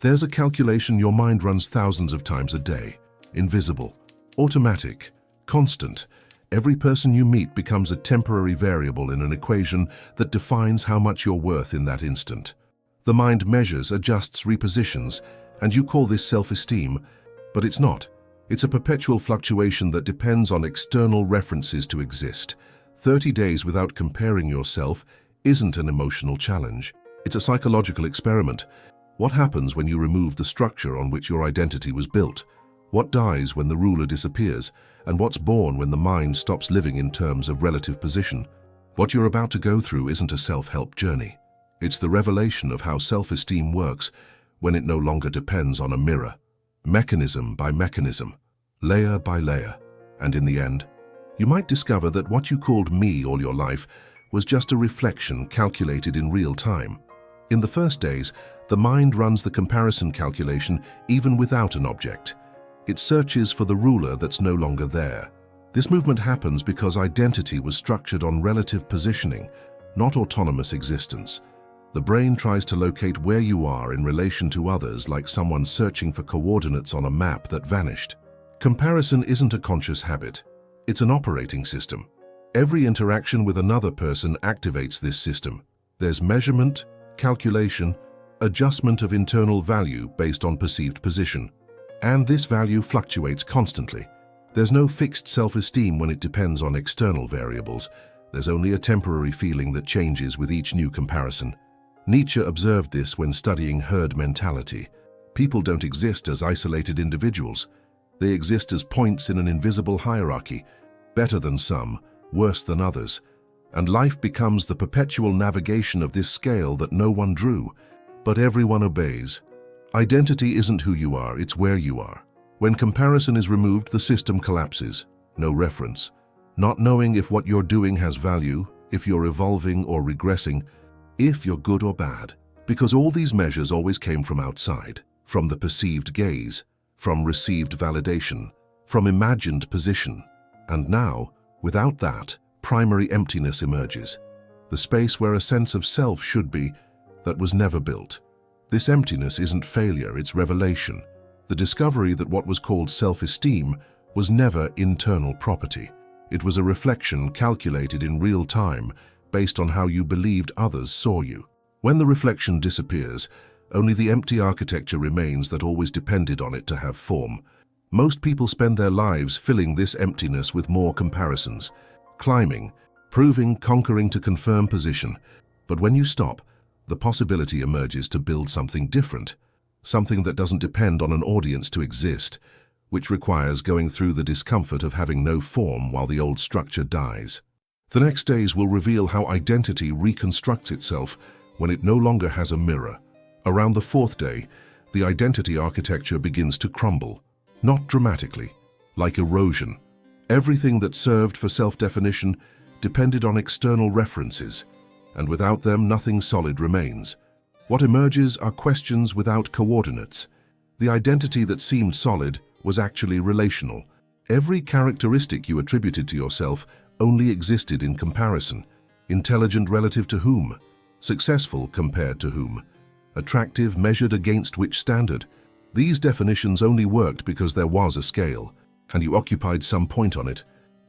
There's a calculation your mind runs thousands of times a day. Invisible, automatic, constant. Every person you meet becomes a temporary variable in an equation that defines how much you're worth in that instant. The mind measures, adjusts, repositions, and you call this self-esteem, but it's not. It's a perpetual fluctuation that depends on external references to exist. 30 days without comparing yourself isn't an emotional challenge. It's a psychological experiment. What happens when you remove the structure on which your identity was built? What dies when the ruler disappears? And what's born when the mind stops living in terms of relative position? What you're about to go through isn't a self-help journey. It's the revelation of how self-esteem works when it no longer depends on a mirror. Mechanism by mechanism, layer by layer. And in the end, you might discover that what you called me all your life was just a reflection calculated in real time. In the first days, the mind runs the comparison calculation even without an object. It searches for the ruler that's no longer there. This movement happens because identity was structured on relative positioning, not autonomous existence. The brain tries to locate where you are in relation to others, like someone searching for coordinates on a map that vanished. Comparison isn't a conscious habit. It's an operating system. Every interaction with another person activates this system. There's measurement, calculation, adjustment of internal value based on perceived position. And this value fluctuates constantly. There's no fixed self-esteem when it depends on external variables. There's only a temporary feeling that changes with each new comparison. Nietzsche observed this when studying herd mentality. People don't exist as isolated individuals. They exist as points in an invisible hierarchy, better than some, worse than others. And life becomes the perpetual navigation of this scale that no one drew, but everyone obeys. Identity isn't who you are, it's where you are. When comparison is removed, the system collapses. No reference. Not knowing if what you're doing has value, if you're evolving or regressing, if you're good or bad. Because all these measures always came from outside, from the perceived gaze, from received validation, from imagined position. And now, without that, primary emptiness emerges. The space where a sense of self should be, that was never built. This emptiness isn't failure, it's revelation. The discovery that what was called self-esteem was never internal property. It was a reflection calculated in real time based on how you believed others saw you. When the reflection disappears, only the empty architecture remains that always depended on it to have form. Most people spend their lives filling this emptiness with more comparisons, climbing, proving, conquering to confirm position. But when you stop, the possibility emerges to build something different, something that doesn't depend on an audience to exist, which requires going through the discomfort of having no form while the old structure dies. The next days will reveal how identity reconstructs itself when it no longer has a mirror. Around the fourth day, the identity architecture begins to crumble, not dramatically, like erosion. Everything that served for self-definition depended on external references, and without them nothing solid remains. What emerges are questions without coordinates. The identity that seemed solid was actually relational. Every characteristic you attributed to yourself only existed in comparison. Intelligent relative to whom? Successful compared to whom? Attractive measured against which standard? These definitions only worked because there was a scale, and you occupied some point on it.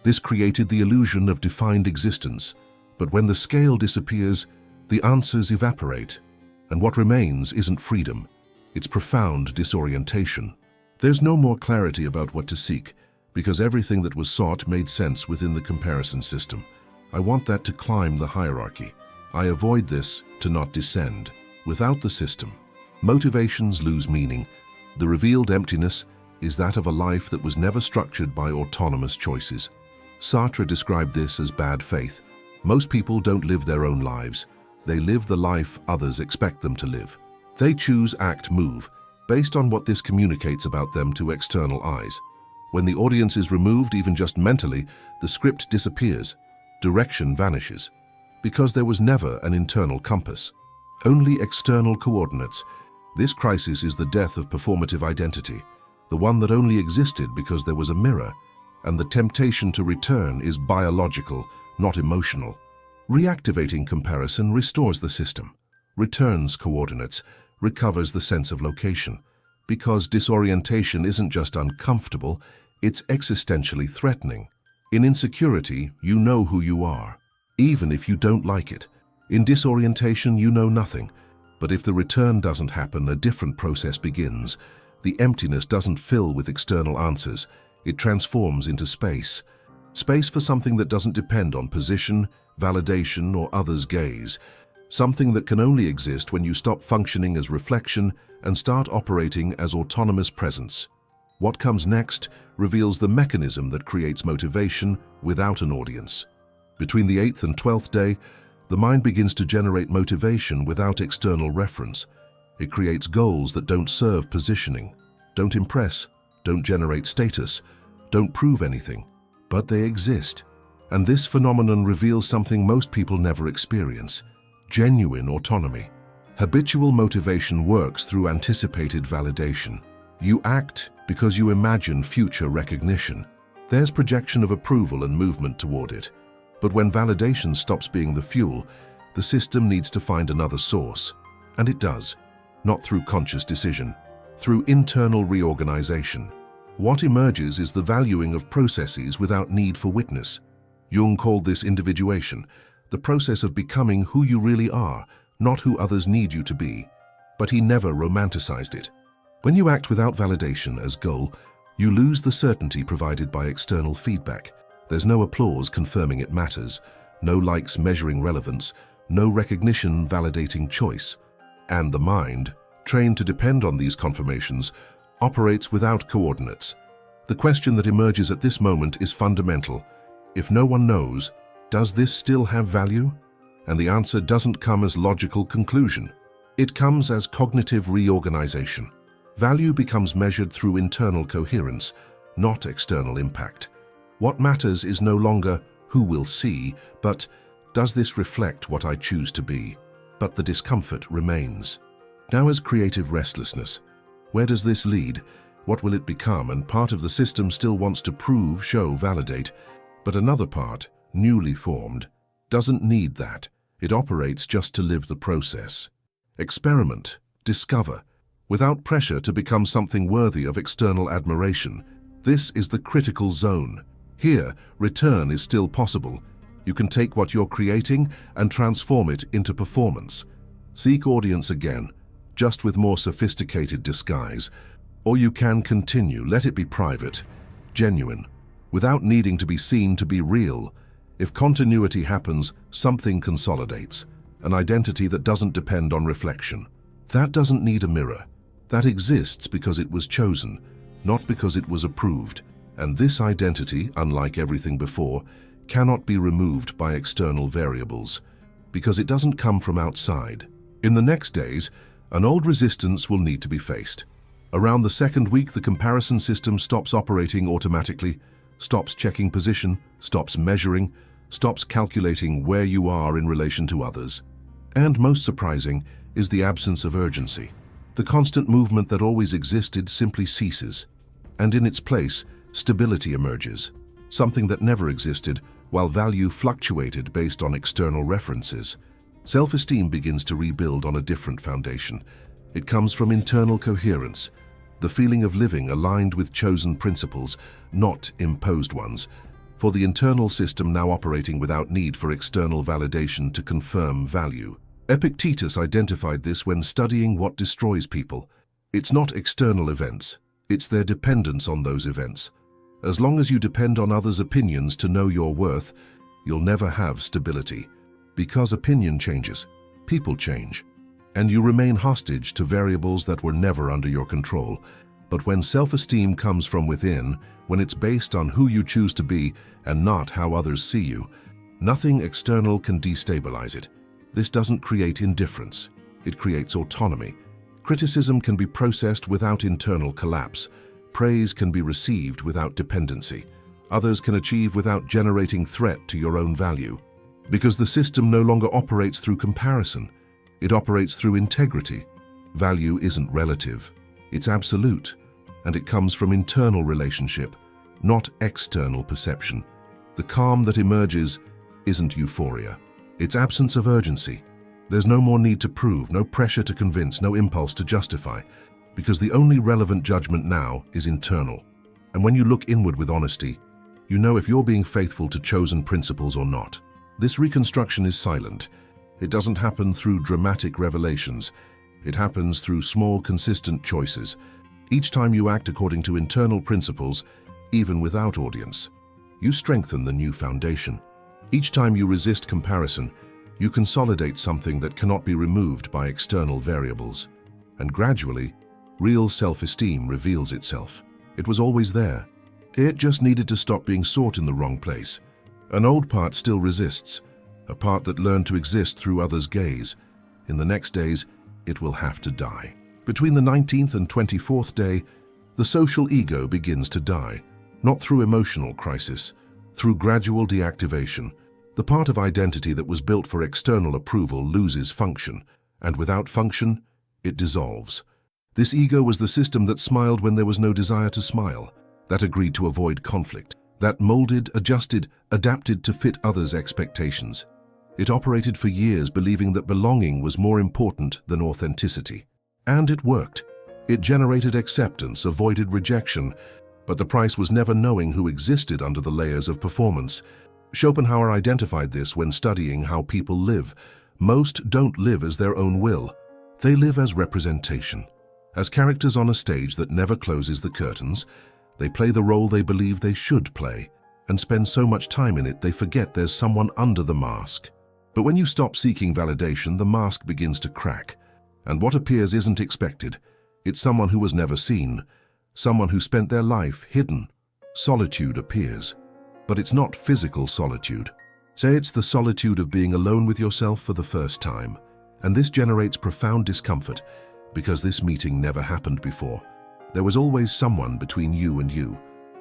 This created the illusion of defined existence. But when the scale disappears, the answers evaporate, and what remains isn't freedom, it's profound disorientation. There's no more clarity about what to seek, because everything that was sought made sense within the comparison system. I want that to climb the hierarchy. I avoid this to not descend. Without the system, motivations lose meaning. The revealed emptiness is that of a life that was never structured by autonomous choices. Sartre described this as bad faith. Most people don't live their own lives. They live the life others expect them to live. They choose, act, move, based on what this communicates about them to external eyes. When the audience is removed, even just mentally, the script disappears. Direction vanishes. Because there was never an internal compass. Only external coordinates. This crisis is the death of performative identity, the one that only existed because there was a mirror, and the temptation to return is biological, not emotional. Reactivating comparison restores the system, returns coordinates, recovers the sense of location. Because disorientation isn't just uncomfortable, it's existentially threatening. In insecurity, you know who you are, even if you don't like it. In disorientation, you know nothing. But if the return doesn't happen, a different process begins. The emptiness doesn't fill with external answers. It transforms into space. Space for something that doesn't depend on position, validation, or others' gaze. Something that can only exist when you stop functioning as reflection and start operating as autonomous presence. What comes next reveals the mechanism that creates motivation without an audience. Between the 8th and 12th day, the mind begins to generate motivation without external reference. It creates goals that don't serve positioning, don't impress, don't generate status, don't prove anything, but they exist. And this phenomenon reveals something most people never experience: genuine autonomy. Habitual motivation works through anticipated validation. You act because you imagine future recognition. There's projection of approval and movement toward it. But when validation stops being the fuel, the system needs to find another source. And it does, not through conscious decision, through internal reorganization. What emerges is the valuing of processes without need for witness. Jung called this individuation, the process of becoming who you really are, not who others need you to be. But he never romanticized it. When you act without validation as goal, you lose the certainty provided by external feedback. There's no applause confirming it matters, no likes measuring relevance, no recognition validating choice. And the mind, trained to depend on these confirmations, operates without coordinates. The question that emerges at this moment is fundamental. If no one knows, does this still have value? And the answer doesn't come as logical conclusion. It comes as cognitive reorganization. Value becomes measured through internal coherence, not external impact. What matters is no longer who will see, but does this reflect what I choose to be? But the discomfort remains. Now is creative restlessness. Where does this lead? What will it become? And part of the system still wants to prove, show, validate. But another part, newly formed, doesn't need that. It operates just to live the process. Experiment, discover, without pressure to become something worthy of external admiration. This is the critical zone. Here, return is still possible. You can take what you're creating and transform it into performance. Seek audience again, just with more sophisticated disguise. Or you can continue, let it be private, genuine, without needing to be seen to be real. If continuity happens, something consolidates, an identity that doesn't depend on reflection. That doesn't need a mirror. That exists because it was chosen, not because it was approved. And this identity, unlike everything before, cannot be removed by external variables, because it doesn't come from outside. In the next days, an old resistance will need to be faced. Around the second week, the comparison system stops operating automatically, stops checking position, stops measuring, stops calculating where you are in relation to others. And most surprising is the absence of urgency. The constant movement that always existed simply ceases, and in its place, stability emerges, something that never existed while value fluctuated based on external references. Self-esteem begins to rebuild on a different foundation. It comes from internal coherence, the feeling of living aligned with chosen principles, not imposed ones, for the internal system now operating without need for external validation to confirm value. Epictetus identified this when studying what destroys people. It's not external events, it's their dependence on those events. As long as you depend on others' opinions to know your worth, you'll never have stability. Because opinion changes, people change, and you remain hostage to variables that were never under your control. But when self-esteem comes from within, when it's based on who you choose to be and not how others see you, nothing external can destabilize it. This doesn't create indifference, it creates autonomy. Criticism can be processed without internal collapse. Praise can be received without dependency. Others can achieve without generating threat to your own value. Because the system no longer operates through comparison, it operates through integrity. Value isn't relative, it's absolute, and it comes from internal relationship, not external perception. The calm that emerges isn't euphoria, it's absence of urgency. There's no more need to prove, no pressure to convince, no impulse to justify, because the only relevant judgment now is internal. And when you look inward with honesty, you know if you're being faithful to chosen principles or not. This reconstruction is silent. It doesn't happen through dramatic revelations. It happens through small, consistent choices. Each time you act according to internal principles, even without audience, you strengthen the new foundation. Each time you resist comparison, you consolidate something that cannot be removed by external variables. And gradually, real self-esteem reveals itself. It was always there. It just needed to stop being sought in the wrong place. An old part still resists, a part that learned to exist through others' gaze. In the next days, it will have to die. Between the 19th and 24th day, the social ego begins to die, not through emotional crisis, through gradual deactivation. The part of identity that was built for external approval loses function, and without function, it dissolves. This ego was the system that smiled when there was no desire to smile, that agreed to avoid conflict, that molded, adjusted, adapted to fit others' expectations. It operated for years believing that belonging was more important than authenticity. And it worked. It generated acceptance, avoided rejection, but the price was never knowing who existed under the layers of performance. Schopenhauer identified this when studying how people live. Most don't live as their own will. They live as representation. As characters on a stage that never closes the curtains, they play the role they believe they should play, and spend so much time in it they forget there's someone under the mask. But when you stop seeking validation, the mask begins to crack, and what appears isn't expected. It's someone who was never seen, someone who spent their life hidden. Solitude appears, but it's not physical solitude. Say it's the solitude of being alone with yourself for the first time, and this generates profound discomfort because this meeting never happened before. There was always someone between you and you,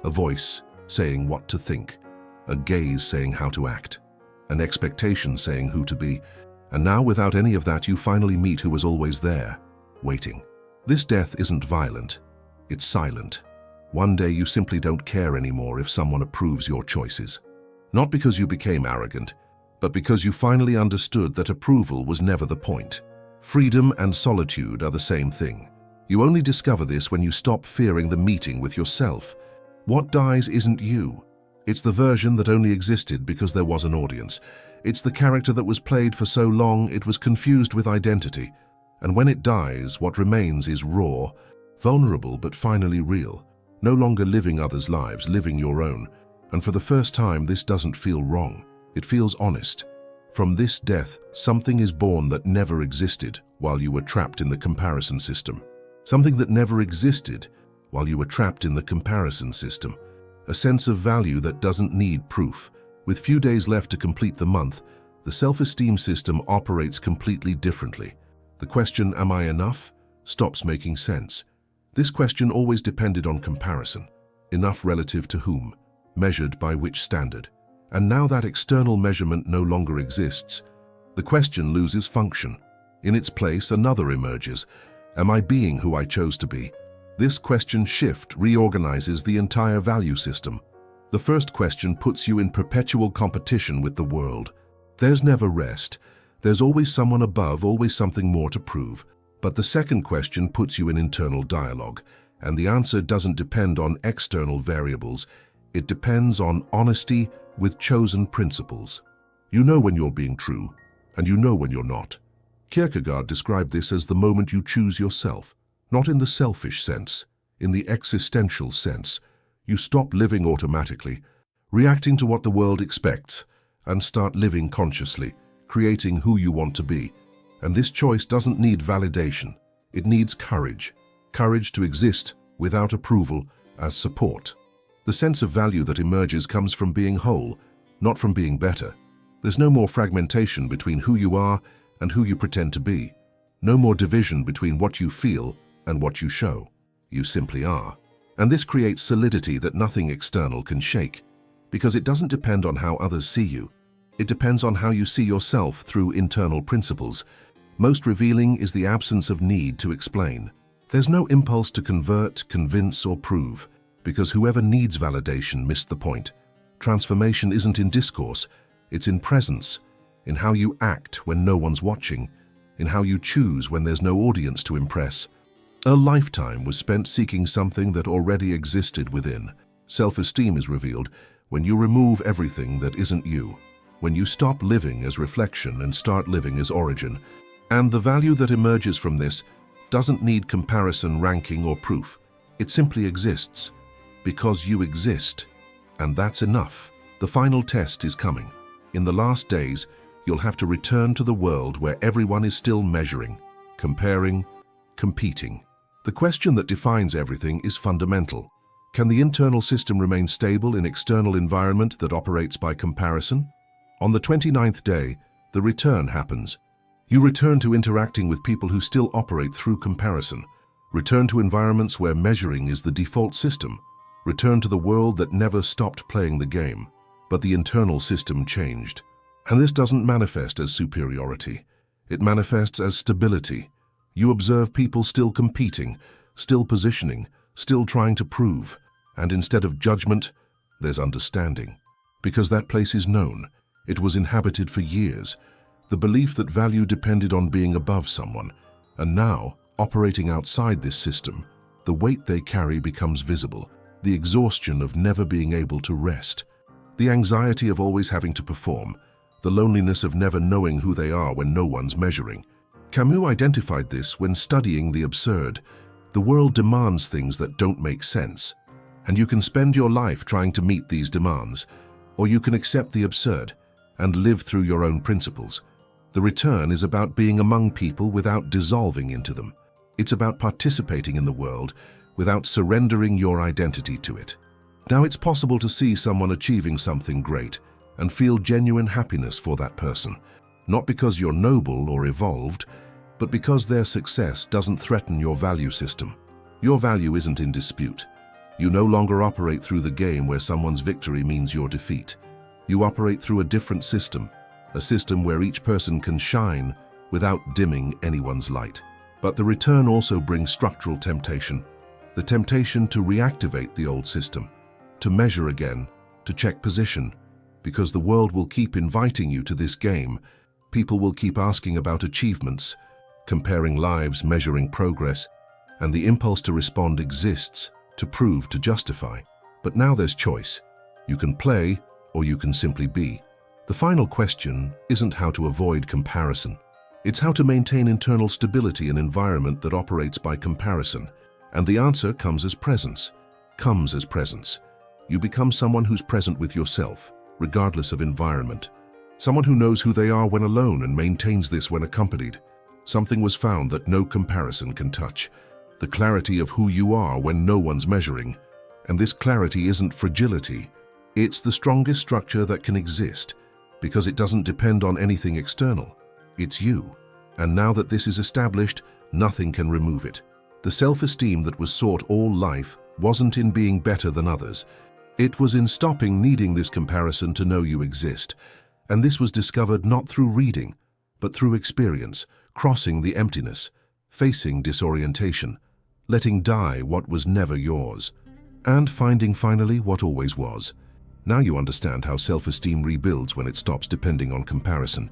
a voice saying what to think, a gaze saying how to act, an expectation saying who to be. And now, without any of that, you finally meet who was always there, waiting. This death isn't violent, it's silent. One day you simply don't care anymore if someone approves your choices. Not because you became arrogant, but because you finally understood that approval was never the point. Freedom and solitude are the same thing. You only discover this when you stop fearing the meeting with yourself. What dies isn't you. It's the version that only existed because there was an audience. It's the character that was played for so long it was confused with identity. And when it dies, what remains is raw, vulnerable but finally real. No longer living others' lives, living your own. And for the first time, this doesn't feel wrong. It feels honest. From this death, something is born that never existed while you were trapped in the comparison system. Something that never existed while you were trapped in the comparison system. A sense of value that doesn't need proof. With few days left to complete the month, the self-esteem system operates completely differently. The question, am I enough, stops making sense. This question always depended on comparison. Enough relative to whom? Measured by which standard? And now that external measurement no longer exists, the question loses function. In its place, another emerges. Am I being who I chose to be? This question shift reorganizes the entire value system. The first question puts you in perpetual competition with the world. There's never rest. There's always someone above, always something more to prove. But the second question puts you in internal dialogue, and the answer doesn't depend on external variables. It depends on honesty with chosen principles. You know when you're being true, and you know when you're not. Kierkegaard described this as the moment you choose yourself, not in the selfish sense, in the existential sense. You stop living automatically, reacting to what the world expects, and start living consciously, creating who you want to be. And this choice doesn't need validation. It needs courage. Courage to exist without approval as support. The sense of value that emerges comes from being whole, not from being better. There's no more fragmentation between who you are and who you pretend to be. No more division between what you feel and what you show. You simply are. And this creates solidity that nothing external can shake, because it doesn't depend on how others see you. It depends on how you see yourself through internal principles. Most revealing is the absence of need to explain. There's no impulse to convert, convince, or prove, because whoever needs validation missed the point. Transformation isn't in discourse, it's in presence. in how you act when no one's watching, in how you choose when there's no audience to impress. A lifetime was spent seeking something that already existed within. Self-esteem is revealed when you remove everything that isn't you, when you stop living as reflection and start living as origin. And the value that emerges from this doesn't need comparison, ranking, or proof. It simply exists because you exist, and that's enough. The final test is coming. In the last days, you'll have to return to the world where everyone is still measuring, comparing, competing. The question that defines everything is fundamental. Can the internal system remain stable in external environment that operates by comparison? On the 29th day, the return happens. You return to interacting with people who still operate through comparison. Return to environments where measuring is the default system. Return to the world that never stopped playing the game. But the internal system changed. And this doesn't manifest as superiority. It manifests as stability. You observe people still competing, still positioning, still trying to prove. And instead of judgment, there's understanding. Because that place is known. It was inhabited for years. The belief that value depended on being above someone. And now, operating outside this system, the weight they carry becomes visible. The exhaustion of never being able to rest. The anxiety of always having to perform. The loneliness of never knowing who they are when no one's measuring. Camus identified this when studying the absurd. The world demands things that don't make sense. And you can spend your life trying to meet these demands, or you can accept the absurd and live through your own principles. The return is about being among people without dissolving into them. It's about participating in the world without surrendering your identity to it. Now it's possible to see someone achieving something great and feel genuine happiness for that person, not because you're noble or evolved, but because their success doesn't threaten your value system. Your value isn't in dispute. You no longer operate through the game where someone's victory means your defeat. You operate through a different system, a system where each person can shine without dimming anyone's light. But the return also brings structural temptation, the temptation to reactivate the old system, to measure again, to check position, because the world will keep inviting you to this game. People will keep asking about achievements, comparing lives, measuring progress, and the impulse to respond exists, to prove, to justify. But now there's choice. You can play, or you can simply be. The final question isn't how to avoid comparison. It's how to maintain internal stability in an environment that operates by comparison. And the answer comes as presence. You become someone who's present with yourself, regardless of environment. Someone who knows who they are when alone and maintains this when accompanied. Something was found that no comparison can touch. The clarity of who you are when no one's measuring. And this clarity isn't fragility. It's the strongest structure that can exist, because it doesn't depend on anything external. It's you. And now that this is established, nothing can remove it. The self-esteem that was sought all life wasn't in being better than others. It was in stopping needing this comparison to know you exist. And this was discovered not through reading, but through experience, crossing the emptiness, facing disorientation, letting die what was never yours, and finding finally what always was. Now you understand how self-esteem rebuilds when it stops depending on comparison.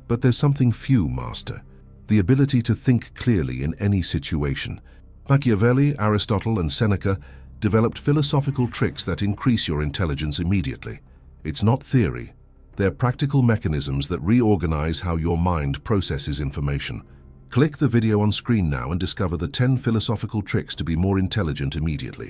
But there's something few master: the ability to think clearly in any situation. Machiavelli, Aristotle, and Seneca developed philosophical tricks that increase your intelligence immediately. It's not theory. They're practical mechanisms that reorganize how your mind processes information. Click the video on screen now and discover the 10 philosophical tricks to be more intelligent immediately.